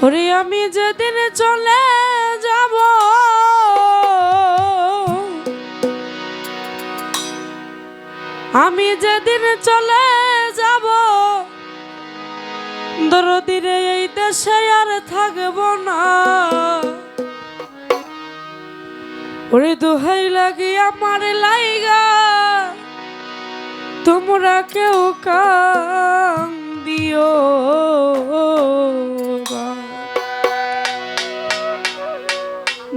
ওরে আমি যেদিন চলে যাব আমি যেদিন চলে যাব দরদিরে এই দেশে আর থাকব না। ওরে দোহাই লাগি আমার লাইগা তোমরা কেউ কান্দিও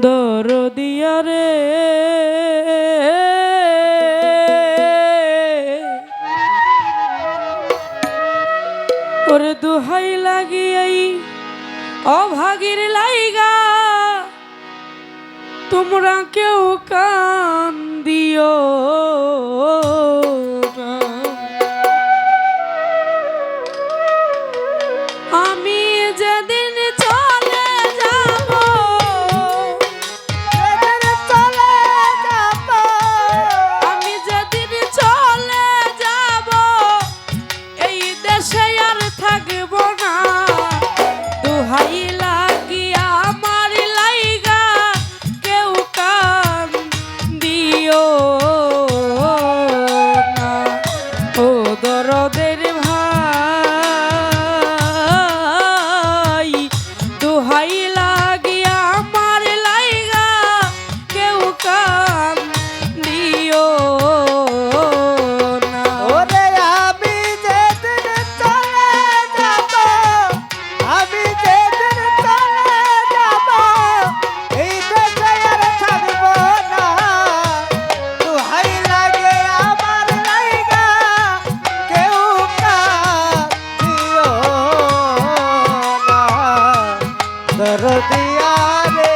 দরদিয়া রে ওরে দোহাই লাগি এই অভাগীর লাইগা তোমরা কেউ কান্দিও না। আমি যেদিন চলে যাব আমি যেদিন চলে যাব এই দেশে আর থাকব না। দোহাই লাগি আমার লাইগা কেউ কান্দিও না। ও দরদের ভাই দোহাই লাগি আমার লাইগা কেউ কান্দিও না। ওরে আমি যেদিন চলে যাব আমি যেদিন চলে যাব এই দেশে আর থাকব না। দোহাই লাগে আমার লাইগা কেউ কাঁদিও না। দরদিয়া রে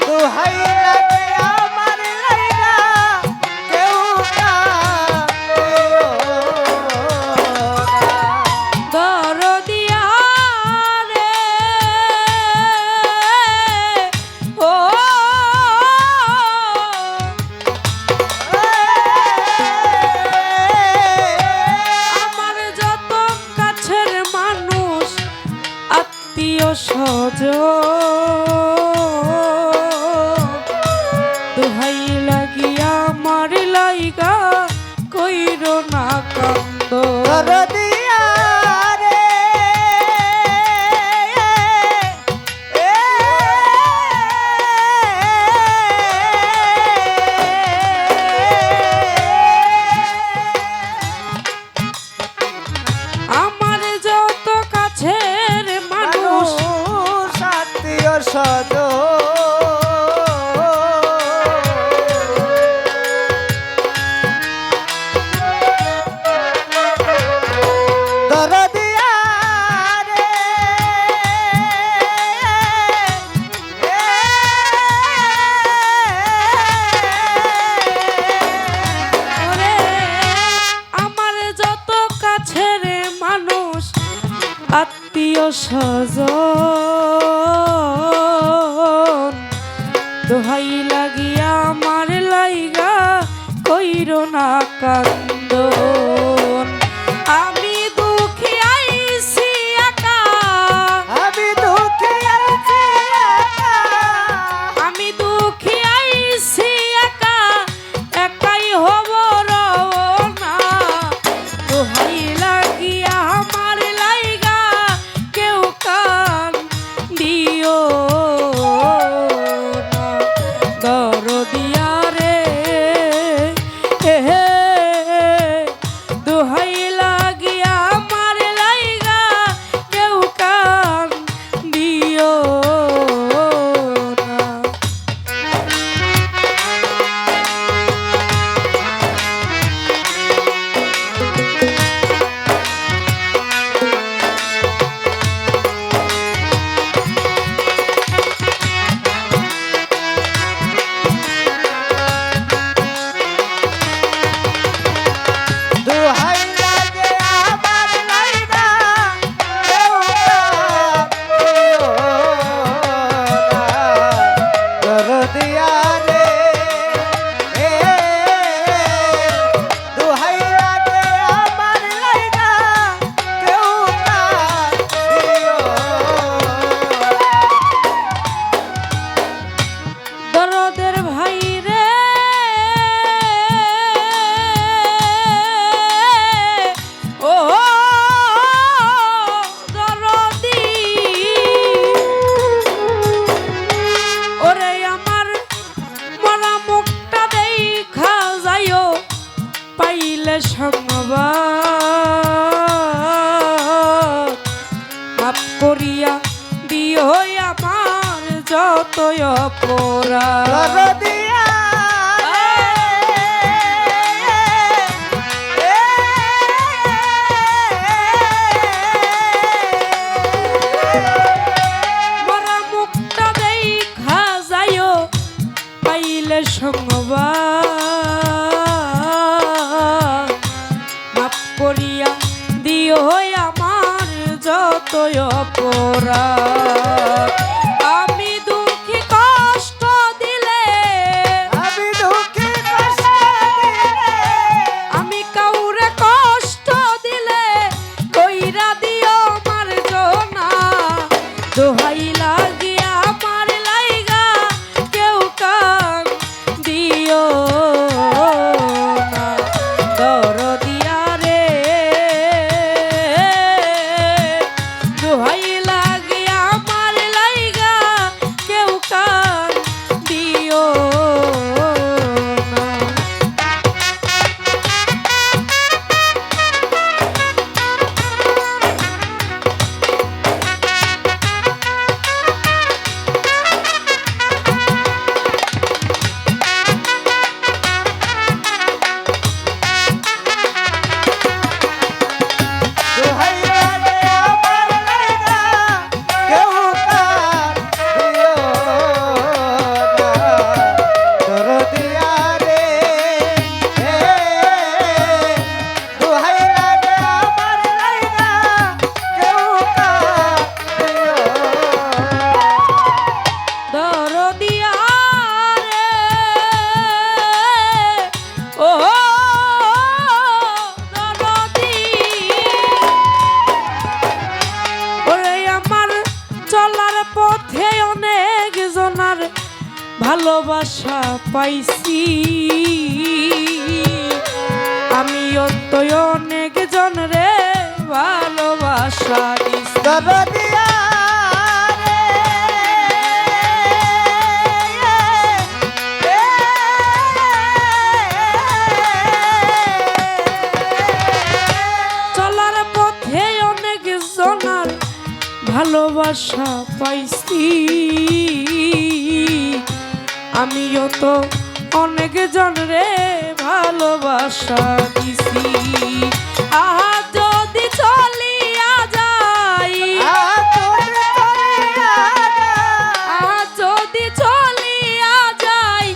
দোহাই লাগে আমার লাইগা কেউ কাঁদিও না। দরদিয়া রে ও আমার যত কাছের মানুষ আত্মীয় স্বজন দোহাই লাগিয়া আমার লাইগা কইরো না কান্দ। দরদিয়া রে আমার যত কাছের মানুষ আত্মীয় স্বজন দরদিয়া রে ওরে আমার যত কাছের মানুষ আত্মীয় স্বজন দোহাই লাগিয়া আমার লাইগা কইরো না কান্দন। আমি দুঃখী আইছি একা আমি দুঃখী আছি একা। আমি দুঃখী আইছি একা একাই হব রওনা। দোহাই লাগিয়া আমার লাইগা কেউ কান্দিও না। দরদিয়া রে পাইলে সংবাদ মাপ করিয়া দিও আমার যতই অপরাধ। দরদিয়া মরা মুখটা দেখা যাইও পাইলে সংবাদ মাপ করিয়া দিও আমার যতই অপরাধ। আমি দুঃখী কষ্ট দিলে আমি দুঃখী কষ্ট দিলে আমি কাউরে কষ্ট দিলে কইরা দিও মার্জনা দোহাই লাগিয়া আমার লাইগা কেউ কান দিও না দরদিয়া রে দোহাই লাগিয়া আমার লাইগা কেউ কান দিও না। দোহাই লাগে আমার লাইগা কেউ কার দিও না। দরদিয়া রে দোহাই লাগে আমার লাইগা কেউ কার দিও দরদিয়া রে ও দরদি ওরে আমার চলার পথে অনেক জনার ভালোবাসা পাইছি আমিও তো অনেক জন রে ভালোবাসা দিছি। দরদিয়া চলার পথে অনেক জনার ভালোবাসা পাইছি আমিও তো অনেক জন রে ভালোবাসা দিছি। আহা যদি চলিয়া যাই আহা যদি চলিয়া যাই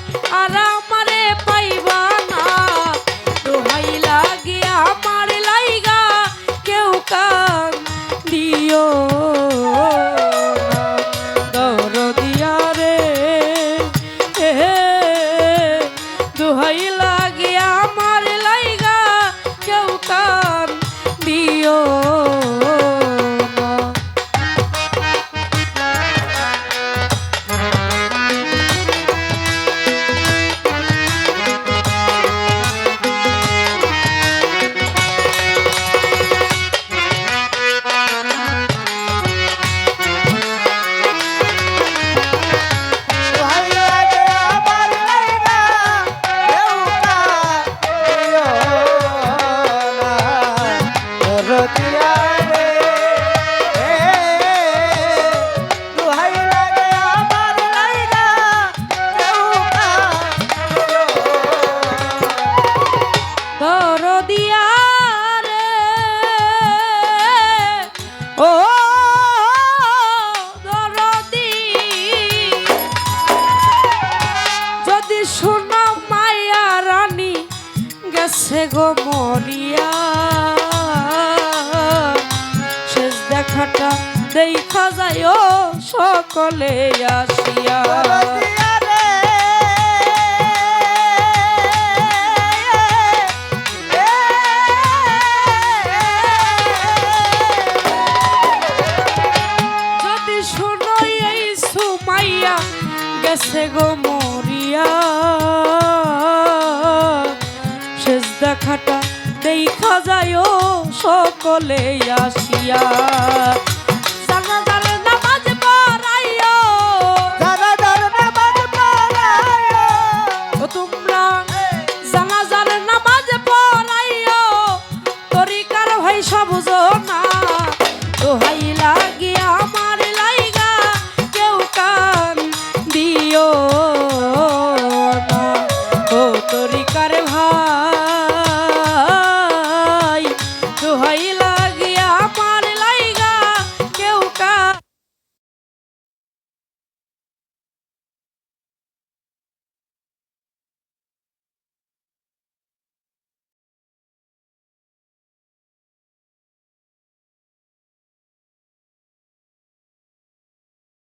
আর আমারে পাইবা না দোহাই লাগিয়া আমার লাইগা কেউ কান দিও না দরদিয়া রে দোহাই লাগিয়া আমার লাইগা কেউ কান দিও না। দোহাই লাগে আমার লাইগা কেউ কার দিও না। দরদিয়া রে দোহাই লাগে আমার লাইগা কেউ কার দিও দরদিয়া রে ও দরদি যদি শোনা মায়া রানী গেছে গো মরিয়া শেষ দেখাটা দেখা যায় সকলে আসিয়া দরদিয়া রে যদি শোনো এই সুমাইয়া গেছে গো মরিয়া শেষ দেখাটা দেখা যায় সকলে আসিয়া